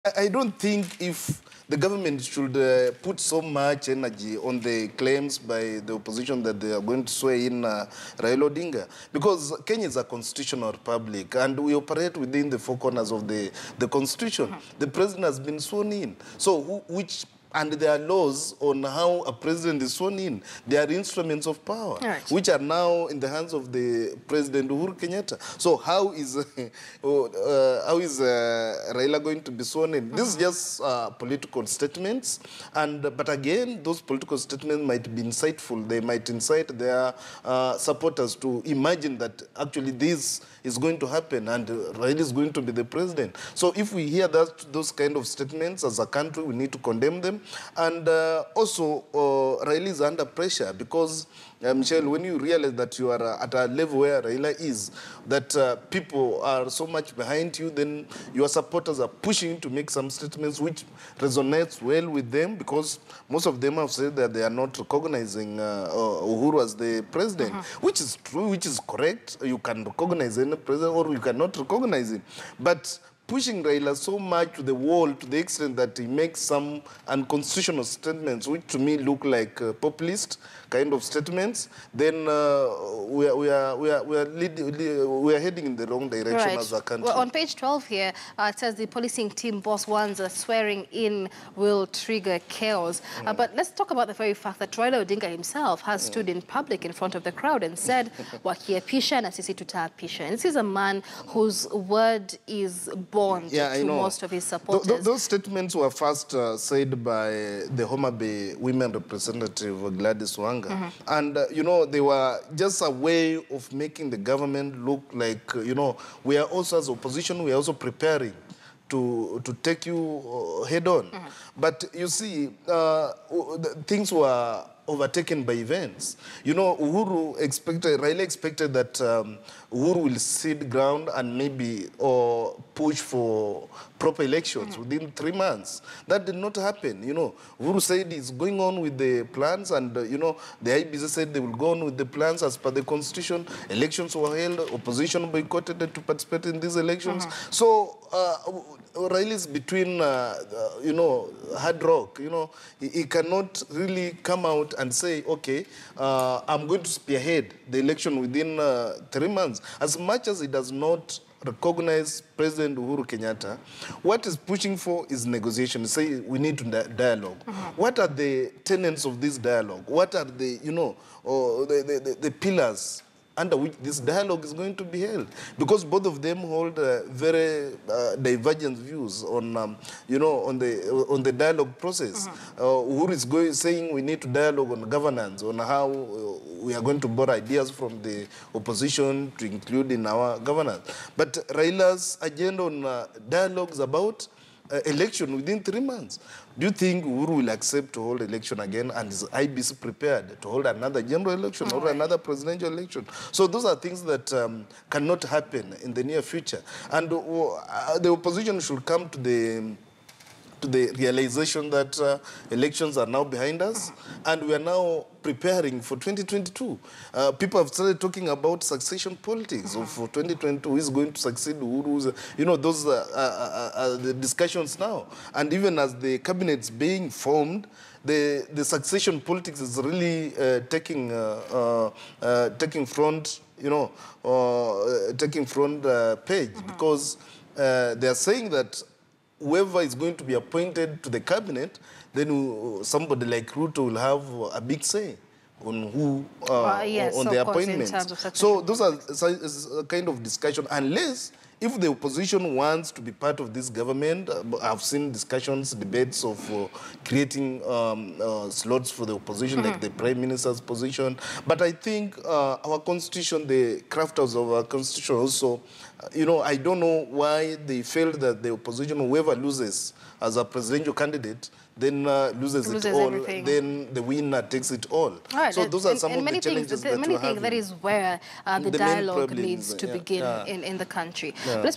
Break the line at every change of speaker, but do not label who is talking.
I don't think if the government should put so much energy on the claims by the opposition that they are going to swear in Raila Odinga, because Kenya is a constitutional republic and we operate within the four corners of the constitution. The president has been sworn in. So and there are laws on how a president is sworn in. They are instruments of power, which are now in the hands of the President Uhuru Kenyatta. So how is Raila going to be sworn in? This is just political statements, but again, those political statements might be insightful. They might incite their supporters to imagine that actually this is going to happen and Raila is going to be the president. So if we hear those kind of statements as a country, we need to condemn them. And also, Raila is under pressure because, Michelle, when you realize that you are at a level where Raila is, that people are so much behind you, then your supporters are pushing to make some statements which resonates well with them, because most of them have said that they are not recognizing Uhuru as the president, which is true, which is correct. You can recognize any president or you cannot recognize him. But pushing Raila so much to the wall to the extent that he makes some unconstitutional statements, which to me look like populist kind of statements, then we are heading in the wrong direction as a country.
Well, on page 12 here, it says the policing team boss warns that swearing in will trigger chaos. But let's talk about the very fact that Raila Odinga himself has stood in public in front of the crowd and said, "Wakiapisha na sisi tutaapisha." And this is a man whose word is bond to most of his supporters.
Those statements were first said by the Homa Bay women representative, Gladys Wanga. And, they were just a way of making the government look like, we are also, as opposition, we are also preparing to take you head on. But you see, things were overtaken by events. Raila expected that Uhuru will cede ground and maybe push for proper elections within 3 months. That did not happen. Uhuru said he's going on with the plans, and the IBC said they will go on with the plans as per the constitution. Elections were held, opposition boycotted to participate in these elections. So Raila is between, hard rock. He cannot really come out and say, okay, I'm going to spearhead the election within 3 months. As much as he does not recognize President Uhuru Kenyatta, what he's pushing for is negotiation. Say we need to dialogue. What are the tenets of this dialogue? What are the, the pillars under which this dialogue is going to be held? Because both of them hold very divergent views on, on the dialogue process. Uhuru is saying we need to dialogue on governance, on how we are going to borrow ideas from the opposition to include in our governance. But Raila's agenda on dialogue is about election within 3 months. Do you think Uhuru will accept to hold election again, and is IBC prepared to hold another general election or another presidential election? So those are things that cannot happen in the near future. And the opposition should come to the realization that elections are now behind us, and we are now preparing for 2022. People have started talking about succession politics of 2022. Who is going to succeed Uhuru? Those are the discussions now. And even as the cabinet's being formed, the succession politics is really taking front, taking front page, because they are saying that whoever is going to be appointed to the cabinet, then somebody like Ruto will have a big say on who, on the appointments. So those are a kind of discussion, unless if the opposition wants to be part of this government. I've seen discussions, debates of creating slots for the opposition, like the Prime Minister's position. But I think our constitution, the crafters of our constitution also, I don't know why they felt that the opposition, whoever loses as a presidential candidate, then loses it all, everything. Then the winner takes it all. So those are some of the challenges that we're having.
That is where the dialogue needs to begin in the country. Let's